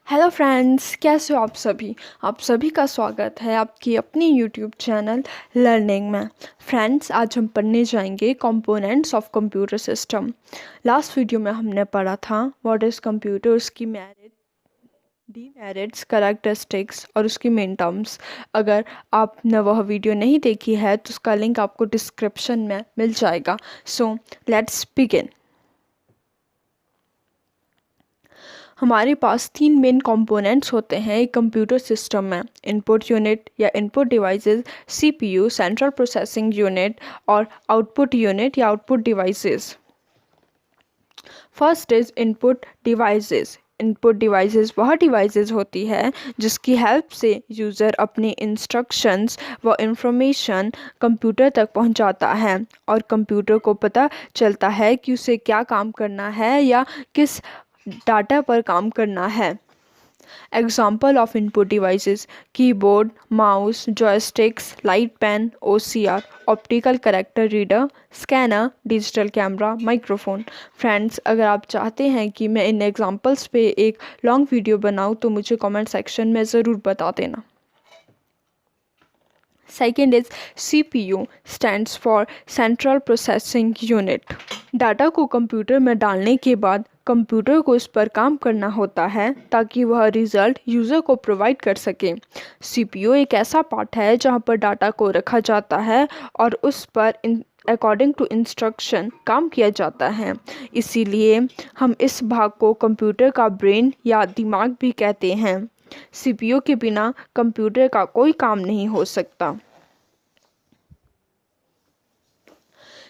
Hello friends, कैसे हो आप सभी का स्वागत है आपकी अपनी यूट्यूब चैनल लर्निंग में। फ्रेंड्स, आज हम पढ़ने जाएंगे components of computer system. Last video में हमने पढ़ा था व्हाट इज़ कंप्यूटर, उसकी मेरिट, डीमेरिट्स, करैक्टरिस्टिक्स और उसकी मेन टर्म्स। अगर आपने वह वीडियो नहीं देखी है तो उसका लिंक आपको डिस्क्रिप्शन में मिल जाएगा। So let's begin. हमारे पास तीन मेन कंपोनेंट्स होते हैं एक कंप्यूटर सिस्टम में। इनपुट यूनिट या input devices, CPU central processing unit, और आउटपुट यूनिट या output devices. First is input devices. Input devices वह डिवाइसेस होती है जिसकी हेल्प से यूज़र अपने इंस्ट्रक्शंस व इंफॉर्मेशन कंप्यूटर तक पहुंचाता है और कंप्यूटर को पता चलता है कि उसे क्या काम करना है या किस डाटा पर काम करना है। Example of input devices: keyboard, mouse, joysticks, light pen, OCR, optical character reader, scanner, digital camera, microphone. Friends, अगर आप चाहते हैं कि मैं इन एग्जाम्पल्स पे एक लॉन्ग वीडियो बनाऊं तो मुझे कमेंट सेक्शन में ज़रूर बता देना। Second is CPU, stands for Central Processing Unit. Data को कंप्यूटर में डालने के बाद कंप्यूटर को उस पर काम करना होता है ताकि वह रिज़ल्ट यूज़र को प्रोवाइड कर सके। CPU एक ऐसा पार्ट है जहाँ पर डाटा को रखा जाता है और उस पर अकॉर्डिंग टू इंस्ट्रक्शन काम किया जाता है। इसीलिए हम इस भाग को कंप्यूटर का ब्रेन या दिमाग भी कहते हैं। CPU के बिना कंप्यूटर का कोई काम नहीं हो सकता।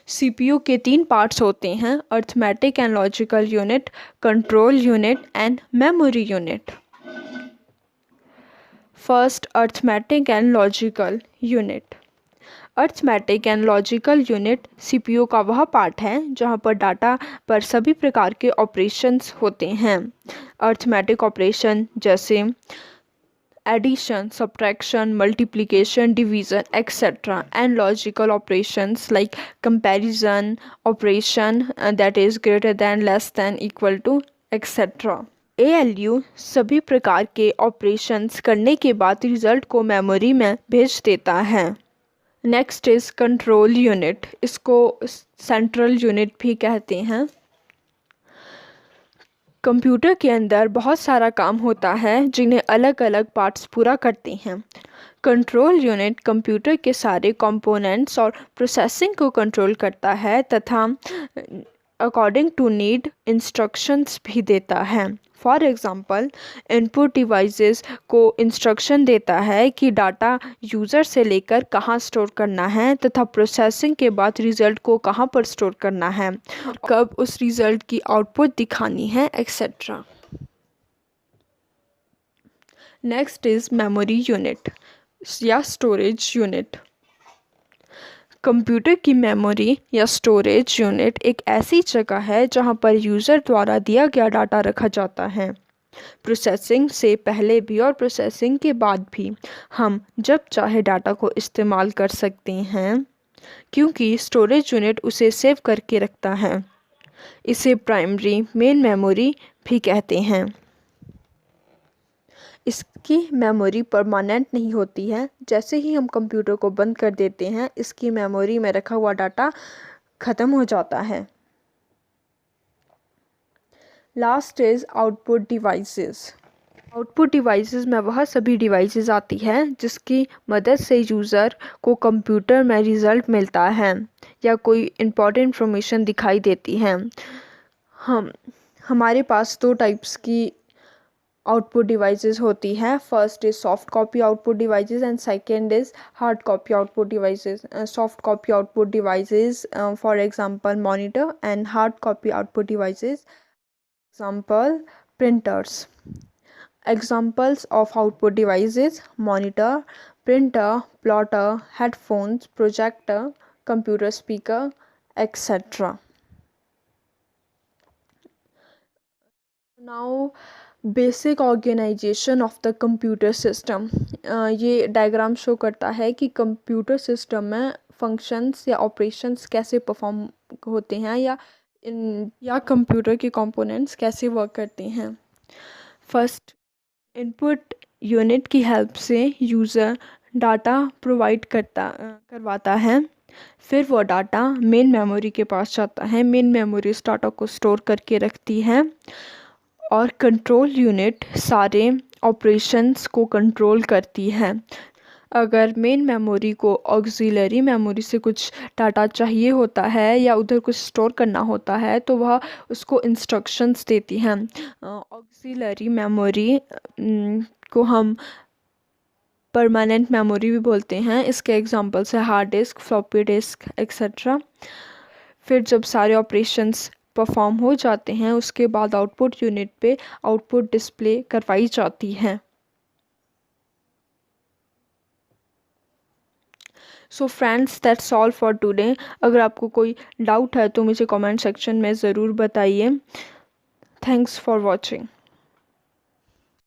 CPU के तीन पार्ट्स होते हैं: arithmetic and logical unit, control unit and memory unit. First, arithmetic and logical unit. Arithmetic and logical unit CPU का वह पार्ट है जहाँ पर डाटा पर सभी प्रकार के ऑपरेशंस होते हैं। अर्थमेटिक ऑपरेशन जैसे addition, subtraction, multiplication, division, etc. and logical operations like comparison operation, that is greater than, less than, equal to, etc. ALU सभी प्रकार के ऑपरेशंस करने के बाद रिजल्ट को मेमोरी में भेज देता है। नेक्स्ट इज कंट्रोल यूनिट, इसको सेंट्रल यूनिट भी कहते हैं। कंप्यूटर के अंदर बहुत सारा काम होता है जिन्हें अलग अलग पार्ट्स पूरा करते हैं। कंट्रोल यूनिट कंप्यूटर के सारे कंपोनेंट्स और प्रोसेसिंग को कंट्रोल करता है तथा अकॉर्डिंग टू नीड इंस्ट्रक्शंस भी देता है। फॉर एग्ज़ाम्पल, इनपुट डिवाइसेस को इंस्ट्रक्शन देता है कि डाटा यूज़र से लेकर कहाँ स्टोर करना है तथा प्रोसेसिंग के बाद रिज़ल्ट को कहाँ पर स्टोर करना है, कब उस रिज़ल्ट की आउटपुट दिखानी है, etcetera. Next is memory unit या स्टोरेज यूनिट। कंप्यूटर की मेमोरी या स्टोरेज यूनिट एक ऐसी जगह है जहां पर यूज़र द्वारा दिया गया डाटा रखा जाता है। प्रोसेसिंग से पहले भी और प्रोसेसिंग के बाद भी हम जब चाहे डाटा को इस्तेमाल कर सकते हैं क्योंकि स्टोरेज यूनिट उसे सेव करके रखता है। इसे प्राइमरी मेन मेमोरी भी कहते हैं। इसकी मेमोरी परमानेंट नहीं होती है। जैसे ही हम कंप्यूटर को बंद कर देते हैं इसकी मेमोरी में रखा हुआ डाटा ख़त्म हो जाता है। Last is output devices. Output devices में वह सभी डिवाइसेस आती है जिसकी मदद से यूज़र को कंप्यूटर में रिज़ल्ट मिलता है या कोई इम्पोर्टेंट इंफॉर्मेशन दिखाई देती है। हमारे पास दो टाइप्स की आउटपुट डिवाइसेस होती हैं। First is soft copy output devices and second is hard copy output devices. Soft copy output devices for example monitor and hard copy output devices example printers. Examples of output devices: monitor, printer, plotter, headphones, projector, computer speaker, etc. Now basic organisation of the computer system. ये diagram show करता है कि computer system में functions या operations कैसे perform होते हैं या कंप्यूटर के कंपोनेंट्स कैसे वर्क करते हैं। फर्स्ट इनपुट यूनिट की हेल्प से यूज़र डाटा प्रोवाइड करवाता है। फिर वो डाटा मेन मेमोरी के पास जाता है। मेन मेमोरी इस डाटा को स्टोर करके रखती है और कंट्रोल यूनिट सारे ऑपरेशंस को कंट्रोल करती है। अगर मेन मेमोरी को ऑक्सिलरी मेमोरी से कुछ डाटा चाहिए होता है या उधर कुछ स्टोर करना होता है तो वह उसको इंस्ट्रक्शंस देती हैं। ऑक्सिलरी मेमोरी को हम परमानेंट मेमोरी भी बोलते हैं। इसके एग्जांपल्स है hard disk, floppy disk etcetera. फिर जब सारे ऑपरेशंस परफॉर्म हो जाते हैं उसके बाद आउटपुट यूनिट पे आउटपुट डिस्प्ले करवाई जाती है। So friends, that's all for today. अगर आपको कोई डाउट है तो मुझे कमेंट सेक्शन में ज़रूर बताइए। Thanks for watching.